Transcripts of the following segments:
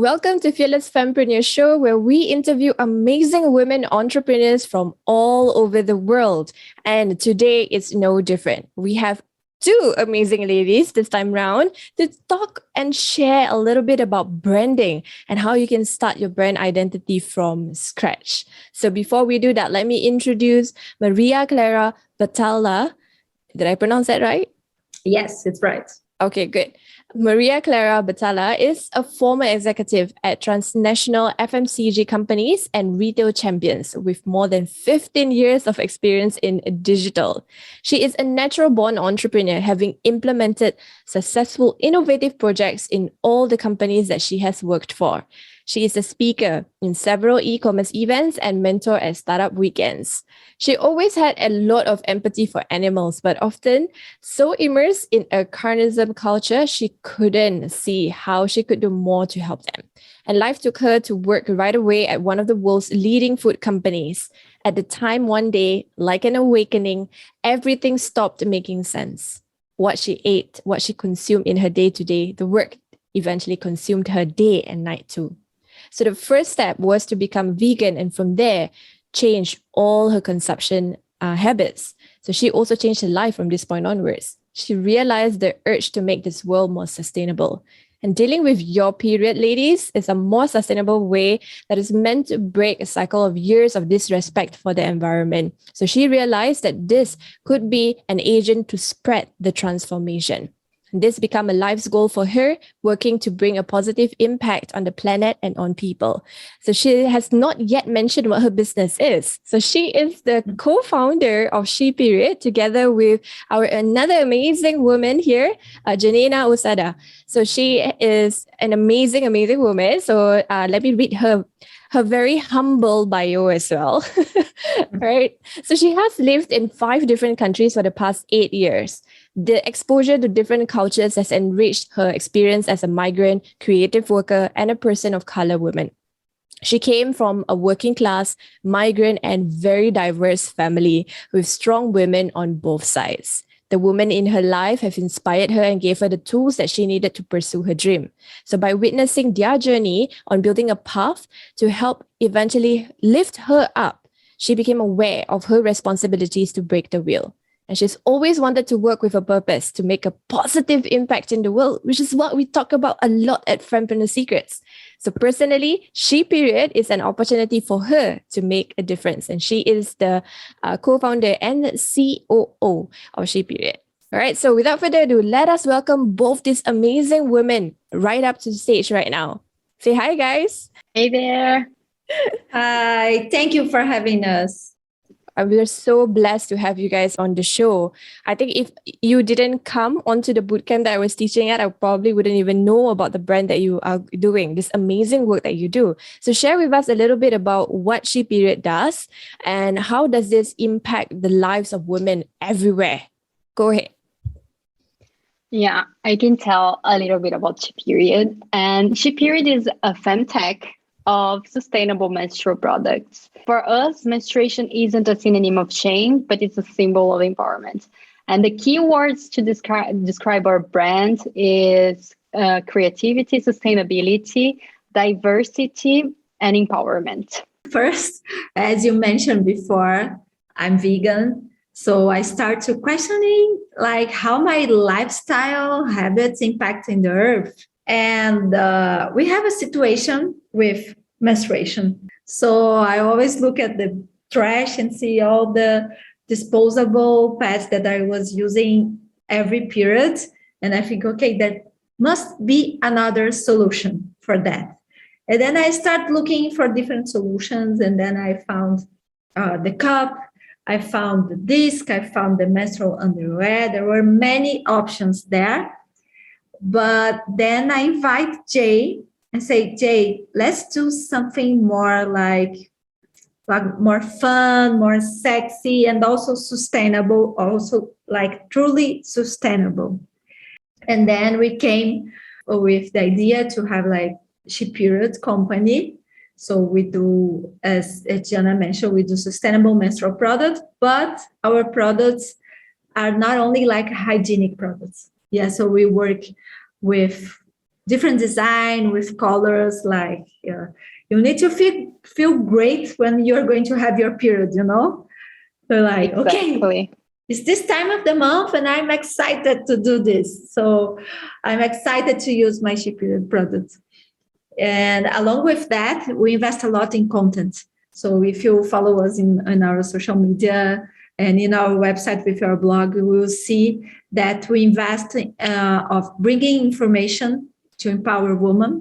Welcome to Fearless Fempreneur Show, where we interview amazing women entrepreneurs from all over the world. And today it's no different. We have two amazing ladies this time round to talk and share a little bit about branding and how you can start your brand identity from scratch. So before we do that, let me introduce Maria Clara Batalha. Did I pronounce that right? Yes, it's right. Okay, good. Maria Clara Batalha is a former executive at transnational FMCG companies and retail champions with more than 15 years of experience in digital. She is a natural-born entrepreneur, having implemented successful innovative projects in all the companies that she has worked for. She is a speaker in several e-commerce events and mentor at startup weekends. She always had a lot of empathy for animals, but often so immersed in a carnism culture, she couldn't see how she could do more to help them. And life took her to work right away at one of the world's leading food companies. At the time, one day, like an awakening, everything stopped making sense. What she ate, what she consumed in her day-to-day, the work eventually consumed her day and night too. So the first step was to become vegan, and from there, change all her consumption habits. So she also changed her life from this point onwards. She realized the urge to make this world more sustainable. And dealing with your period, ladies, is a more sustainable way that is meant to break a cycle of years of disrespect for the environment. So she realized that this could be an agent to spread the transformation. This became a life's goal for her, working to bring a positive impact on the planet and on people. So she has not yet mentioned what her business is. So she is the co-founder of ShePeriod, together with our another amazing woman here, Janayna Osada. So she is an amazing, amazing woman. So let me read her very humble bio as well. Right? So she has lived in 5 different countries for the past 8 years. The exposure to different cultures has enriched her experience as a migrant, creative worker, and a person of color woman. She came from a working class, migrant, and very diverse family with strong women on both sides. The women in her life have inspired her and gave her the tools that she needed to pursue her dream. So by witnessing their journey on building a path to help eventually lift her up, she became aware of her responsibilities to break the wheel. And she's always wanted to work with a purpose to make a positive impact in the world, which is what we talk about a lot at Fempreneur Secrets. So personally, ShePeriod is an opportunity for her to make a difference. And she is the co-founder and COO of ShePeriod. All right, so without further ado, let us welcome both these amazing women right up to the stage right now. Say hi, guys. Hey there. Hi, thank you for having us. We're so blessed to have you guys on the show. I think if you didn't come onto the bootcamp that I was teaching at, I probably wouldn't even know about the brand that you are doing, this amazing work that you do. So share with us a little bit about what ShePeriod does and how does this impact the lives of women everywhere. Go ahead. Yeah, I can tell a little bit about ShePeriod. And ShePeriod is a femtech of sustainable menstrual products. For us, menstruation isn't a synonym of shame, but it's a symbol of empowerment. And the key words to describe our brand is creativity, sustainability, diversity, and empowerment. First, as you mentioned before, I'm vegan. So I start to questioning like how my lifestyle habits impacting the earth. And we have a situation with menstruation. So I always look at the trash and see all the disposable pads that I was using every period. And I think, okay, there must be another solution for that. And then I start looking for different solutions. And then I found the cup, I found the disc, I found the menstrual underwear. There were many options there. But then I invite Jay and say, Jay, let's do something more like more fun, more sexy, and also sustainable, also like truly sustainable. And then we came with the idea to have like ShePeriod company. So we do, as Jana mentioned, we do sustainable menstrual products, but our products are not only like hygienic products. Yeah, so we work with different design with colors. Like you need to feel great when you're going to have your period, So like, okay, it's this time of the month and I'm excited to do this. So I'm excited to use my ShePeriod product. And along with that, we invest a lot in content. So if you follow us in our social media and in our website with our blog, you will see that we invest of bringing information to empower women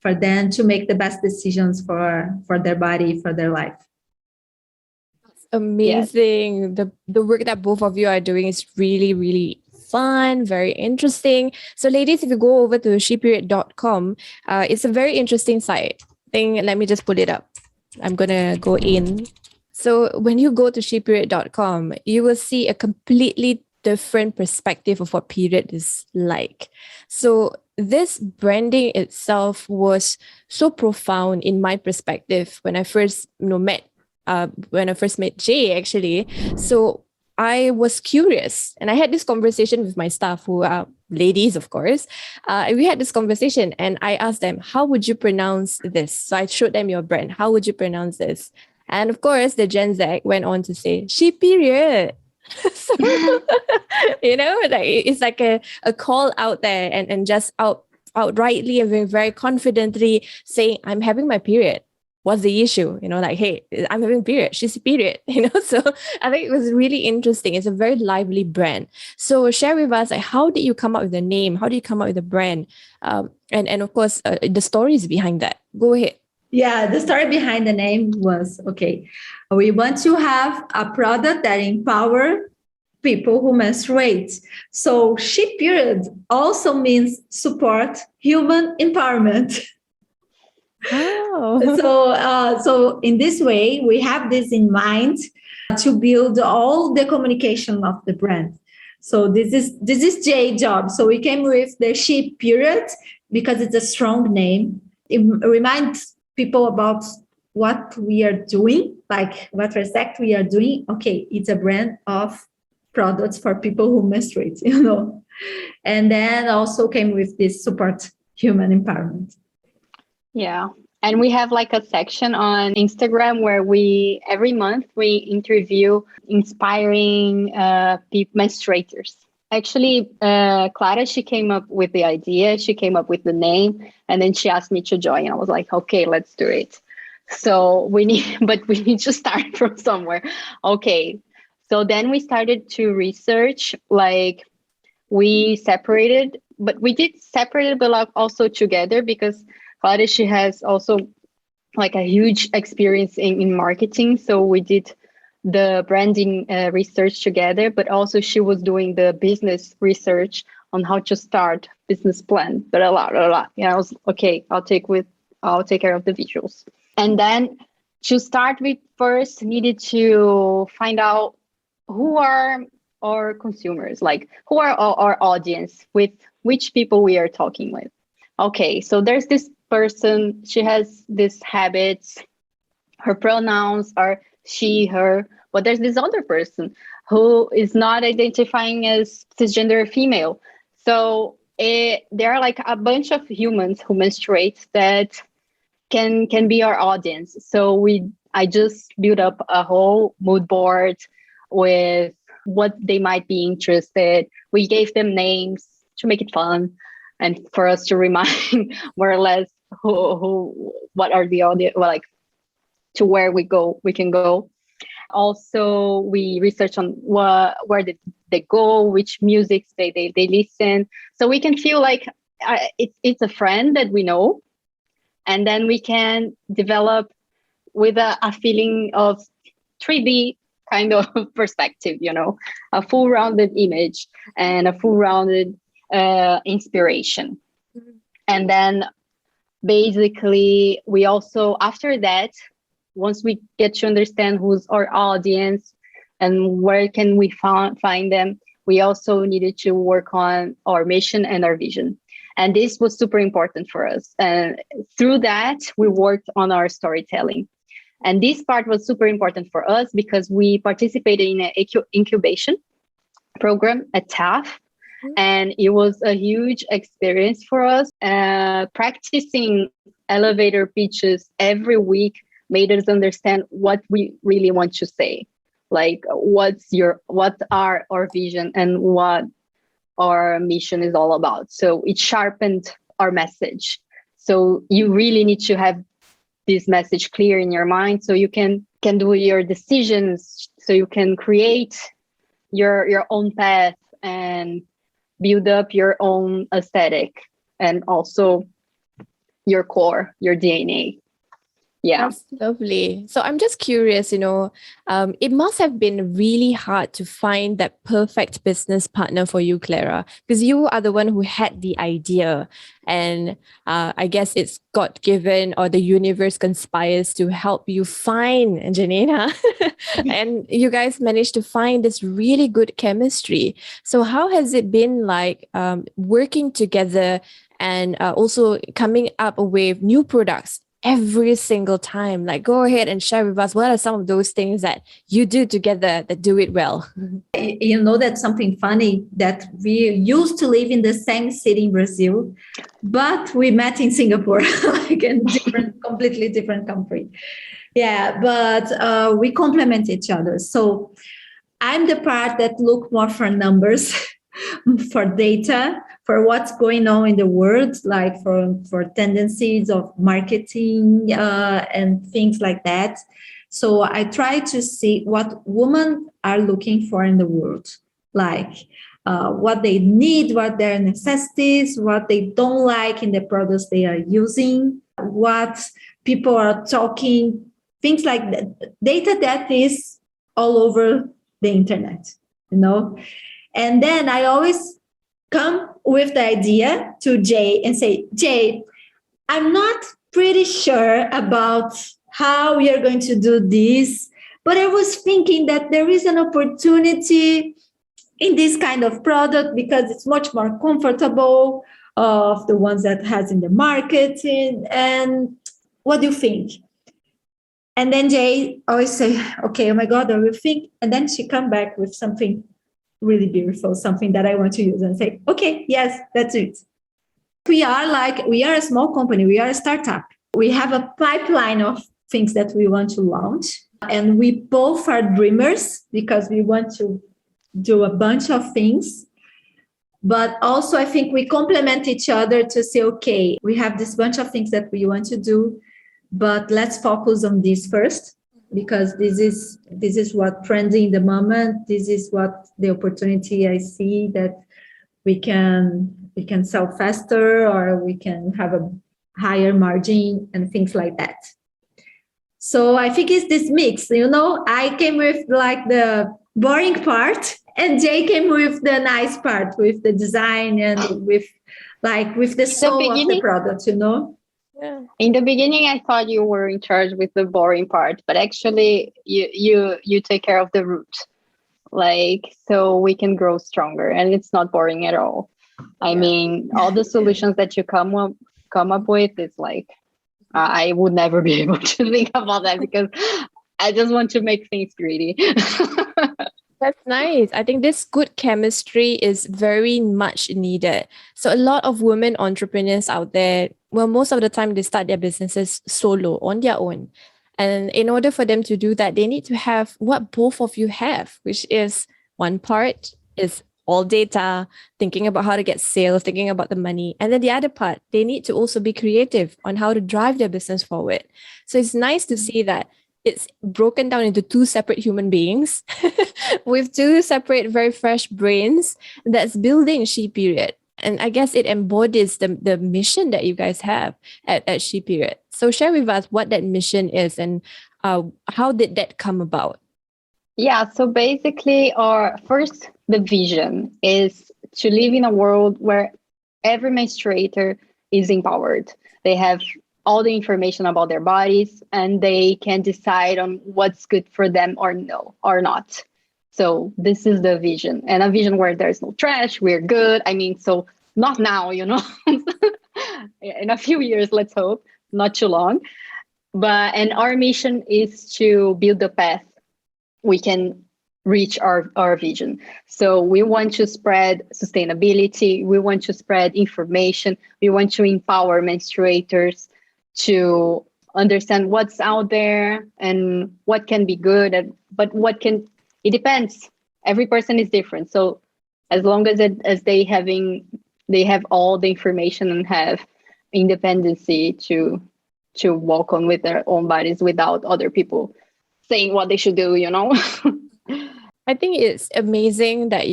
for them to make the best decisions for their body, for their life. Amazing. Yes. The work that both of you are doing is really, really fun, very interesting. So ladies, if you go over to ShePeriod.com, it's a very interesting site. Let me just pull it up. I'm going to go in. So when you go to ShePeriod.com, you will see a completely different perspective of what period is like. So this branding itself was so profound in my perspective when I first met Jay, actually. So I was curious and I had this conversation with my staff who are ladies, of course. We had this conversation and I asked them, how would you pronounce this? So I showed them your brand. How would you pronounce this? And of course, the Gen Z went on to say, ShePeriod. So, like it's like a call out there and just outrightly and very, very confidently saying, I'm having my period. What's the issue? Like, hey, I'm having period. She's a period. So I think it was really interesting. It's a very lively brand. So share with us, like, how did you come up with the name? How did you come up with the brand? And of course, the stories behind that. Go ahead. Yeah, the story behind the name was, we want to have a product that empower people who menstruate. So ShePeriod also means support human empowerment. Oh. So in this way, we have this in mind to build all the communication of the brand. So this is Jay's job. So we came with the ShePeriod because it's a strong name. It reminds people about what we are doing, like what exactly we are doing. Okay, it's a brand of products for people who menstruate, And then also came with this support human empowerment. Yeah. And we have like a section on Instagram where every month we interview inspiring menstruators. Actually, Clara, she came up with the idea, she came up with the name, and then she asked me to join. I was like, okay, let's do it. So we need to start from somewhere. Okay. So then we started to research, like we separated, but we did separate it, but also together because Clara, she has also like a huge experience in marketing. So we did the branding research together, but also she was doing the business research on how to start business plan, blah, blah, blah, blah. I was, okay, I'll take care of the visuals. And then to start with, first needed to find out who are our consumers, like who are our audience, with which people we are talking with. Okay, so there's this person, she has these habits, her pronouns are she, her, but there's this other person who is not identifying as cisgender female. So there are like a bunch of humans who menstruate that can be our audience. So I just built up a whole mood board with what they might be interested. We gave them names to make it fun and for us to remind more or less what are the audience, like to where we can go. Also, we research on where they go, which music they listen, so we can feel like it's a friend that we know, and then we can develop with a feeling of 3D kind of perspective, a full rounded image and a full rounded inspiration. Mm-hmm. And then basically we also, after that, once we get to understand who's our audience and where can we find them, we also needed to work on our mission and our vision. And this was super important for us. And through that, we worked on our storytelling. And this part was super important for us because we participated in an incubation program at TAF. And it was a huge experience for us. Practicing elevator pitches every week made us understand what we really want to say. Like what are our vision and what our mission is all about. So it sharpened our message. So you really need to have this message clear in your mind so you can do your decisions, so you can create your own path and build up your own aesthetic and also your core, your DNA. Yeah. That's lovely. So I'm just curious, it must have been really hard to find that perfect business partner for you, Clara, because you are the one who had the idea. And I guess it's God given or the universe conspires to help you find Janayna. And you guys managed to find this really good chemistry. So how has it been like working together and also coming up with new products every single time? Like, go ahead and share with us what are some of those things that you do together that do it well. That's something funny, that we used to live in the same city in Brazil, but we met in Singapore, like in completely different country. Yeah, but we complement each other. So I'm the part that look more for numbers, for data, for what's going on in the world, like for tendencies of marketing and things like that. So I try to see what women are looking for in the world, like what they need, what their necessities, what they don't like in the products they are using, what people are talking, things like that. Data that is all over the internet, And then I always come with the idea to Jay and say, Jay, I'm not pretty sure about how we are going to do this, but I was thinking that there is an opportunity in this kind of product because it's much more comfortable of the ones that has in the market. And what do you think? And then Jay always say, okay, oh my God, I will think. And then she come back with something really beautiful, something that I want to use, and say, okay, yes, that's it. We are a small company. We are a startup. We have a pipeline of things that we want to launch. And we both are dreamers because we want to do a bunch of things. But also, I think we complement each other to say, okay, we have this bunch of things that we want to do, but let's focus on this first, because this is what trending in the moment. This is what the opportunity I see that we can sell faster, or we can have a higher margin and things like that. So I think it's this mix, I came with like the boring part, and Jay came with the nice part, with the design and with the soul of the product, Yeah. In the beginning, I thought you were in charge with the boring part, but actually you take care of the root, so we can grow stronger, and it's not boring at all. I mean, all the solutions that you come up with, it's like, I would never be able to think about that because I just want to make things greedy. That's nice. I think this good chemistry is very much needed. So a lot of women entrepreneurs out there, well, most of the time they start their businesses solo on their own. And in order for them to do that, they need to have what both of you have, which is one part is all data, thinking about how to get sales, thinking about the money. And then the other part, they need to also be creative on how to drive their business forward. So it's nice to see that it's broken down into two separate human beings with two separate, very fresh brains that's building ShePeriod. And I guess it embodies the mission that you guys have at ShePeriod. So share with us what that mission is and how did that come about? Yeah, so basically the vision is to live in a world where every menstruator is empowered. They have all the information about their bodies and they can decide on what's good for them or not. So this is the vision, and a vision where there's no trash, we're good. I mean, so not now, in a few years, let's hope, not too long. And our mission is to build the path we can reach our vision. So we want to spread sustainability, we want to spread information, we want to empower menstruators to understand what's out there and what can be good, but it depends. Every person is different. So as long as they have all the information and have independency to walk on with their own bodies without other people saying what they should do, I think it's amazing that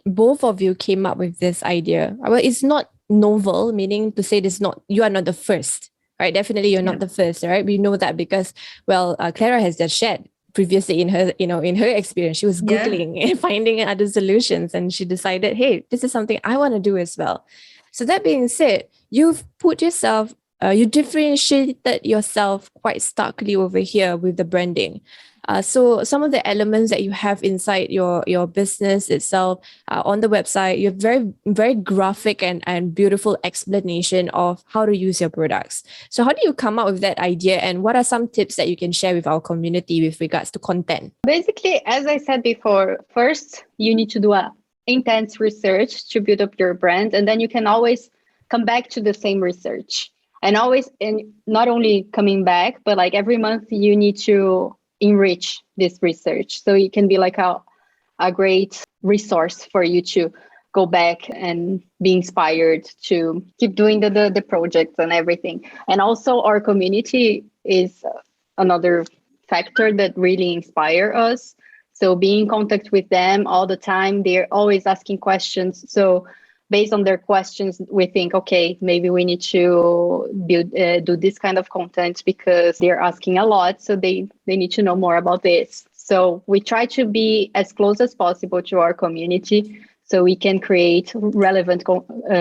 both of you came up with this idea. Well, it's not novel, meaning to say you are not the first, right? Definitely you're not the first, right? We know that because, Clara has just shared previously in her experience, she was Googling and finding other solutions, and she decided, hey, this is something I want to do as well. So that being said, you've put yourself, you differentiated yourself quite starkly over here with the branding. So some of the elements that you have inside your business itself on the website, you have very, very graphic and beautiful explanation of how to use your products. So how do you come up with that idea, and what are some tips that you can share with our community with regards to content? Basically, as I said before, first you need to do a intense research to build up your brand, and then you can always come back to the same research. And not only coming back, but like every month you need to enrich this research. So it can be like a great resource for you to go back and be inspired to keep doing the projects and everything. And also our community is another factor that really inspire us. So being in contact with them all the time, they're always asking questions. So based on their questions, we think, okay, maybe we need to do this kind of content because they're asking a lot. So they need to know more about this. So we try to be as close as possible to our community so we can create relevant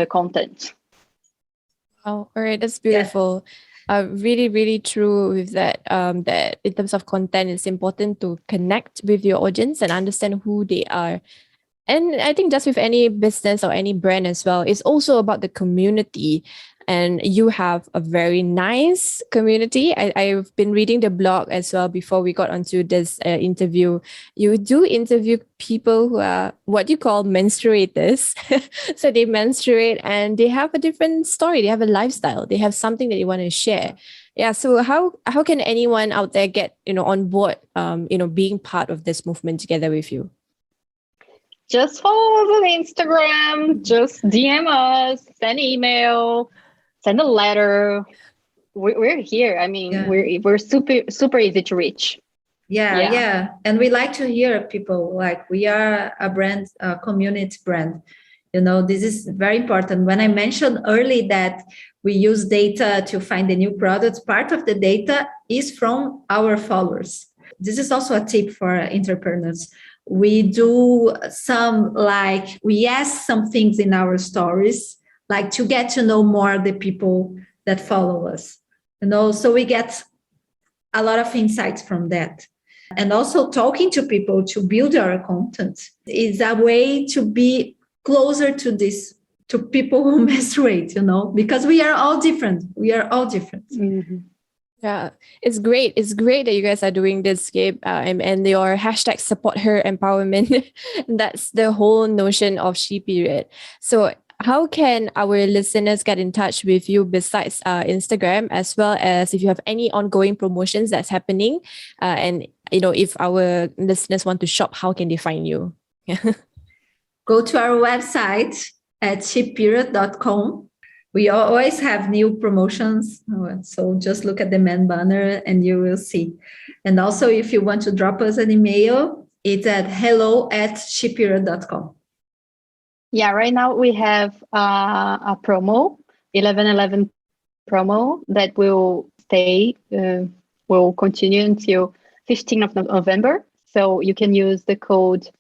content. Oh, all right. That's beautiful. Really, really true with that. That in terms of content, it's important to connect with your audience and understand who they are. And I think just with any business or any brand as well, it's also about the community. And you have a very nice community. I've been reading the blog as well before we got onto this interview. You do interview people who are what you call menstruators. So they menstruate and they have a different story. They have a lifestyle. They have something that they want to share. Yeah. So how can anyone out there get on board, being part of this movement together with you? Just follow us on Instagram, just DM us, send email, send a letter. We're here. I mean, we're super easy to reach. Yeah. And we like to hear people. Like, we are a brand, a community brand. This is very important. When I mentioned early that we use data to find the new products, part of the data is from our followers. This is also a tip for entrepreneurs. We do we ask some things in our stories, like to get to know more the people that follow us, so we get a lot of insights from that. And also talking to people to build our content is a way to be closer to people who menstruate, because we are all different. Mm-hmm. Yeah, it's great. It's great that you guys are doing this, Gabe, and your hashtag support her empowerment. That's the whole notion of ShePeriod. So how can our listeners get in touch with you besides Instagram, as well as if you have any ongoing promotions that's happening? And if our listeners want to shop, how can they find you? Go to our website at ShePeriod.com. We always have new promotions. So just look at the main banner and you will see. And also, if you want to drop us an email, it's at hello@ShePeriod.com. Yeah, right now we have a promo, 11/11 promo that will will continue until 15th of November. So you can use the code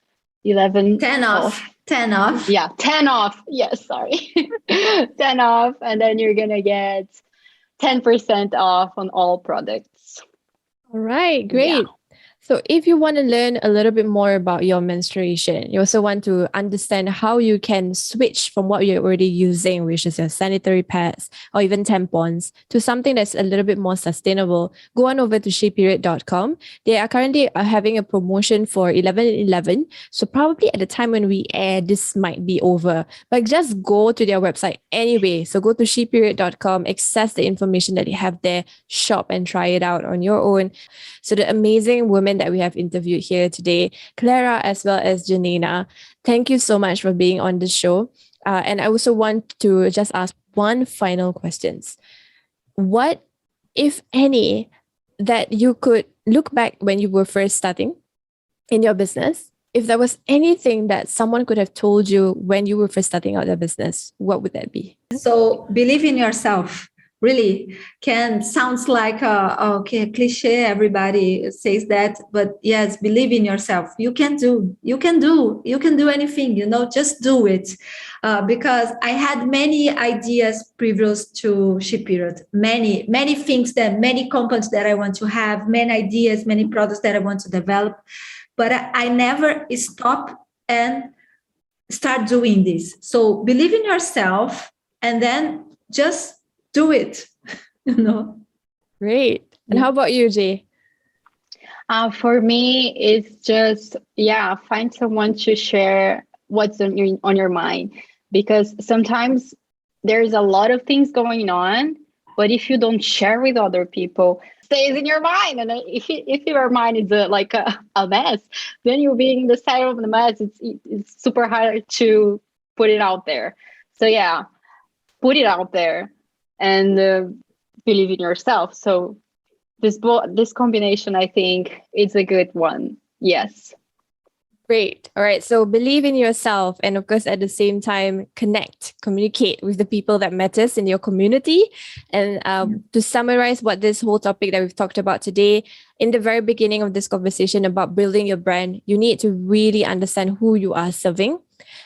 11 10 off. 10 off. Yeah, 10 off. Yes, sorry. 10 off. And then you're going to get 10% off on all products. All right, great. Yeah. So if you want to learn a little bit more about your menstruation, you also want to understand how you can switch from what you're already using, which is your sanitary pads or even tampons, to something that's a little bit more sustainable, go on over to ShePeriod.com. They are currently having a promotion for 11/11. So probably at the time when we air, this might be over. But just go to their website anyway. So go to ShePeriod.com, access the information that they have there, shop and try it out on your own. So the amazing women that we have interviewed here today, Clara as well as Janayna, thank you so much for being on the show. And I also want to just ask one final question. What, if any, that you could look back when you were first starting in your business? If there was anything that someone could have told you when you were first starting out their business, what would that be? So believe in yourself. Really sounds like a cliche. Everybody says that, but yes, believe in yourself. You can do anything, just do it. Because I had many ideas previous to ShePeriod, many things, many companies that I want to have, many ideas, many products that I want to develop, but I never stop and start doing this. So believe in yourself and then just do it. Great. And how about you, Jay? For me, it's just, find someone to share what's on your mind, because sometimes there's a lot of things going on, but if you don't share with other people, it stays in your mind. And if your mind is a mess, then you're being the center of the mess. It's super hard to put it out there. So put it out there and believe in yourself. So this combination, I think, is a good one. Yes. Great. All right. So believe in yourself, and of course, at the same time, communicate with the people that matters in your community. And to summarize what this whole topic that we've talked about today, in the very beginning of this conversation about building your brand, you need to really understand who you are serving.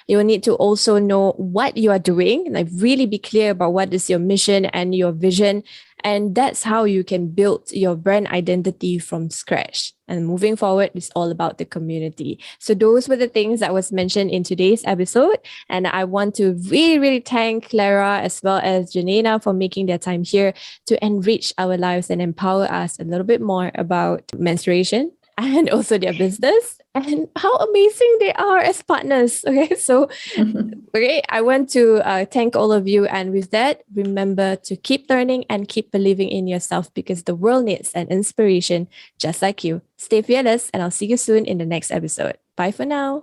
You will need to also know what you are doing, like really be clear about what is your mission and your vision. And that's how you can build your brand identity from scratch. And moving forward, it's all about the community. So those were the things that was mentioned in today's episode. And I want to really, really thank Clara as well as Janayna for making their time here to enrich our lives and empower us a little bit more about menstruation and also their business and how amazing they are as partners. Okay, so I want to thank all of you. And with that, remember to keep learning and keep believing in yourself, because the world needs an inspiration just like you. Stay fearless, and I'll see you soon in the next episode. Bye for now.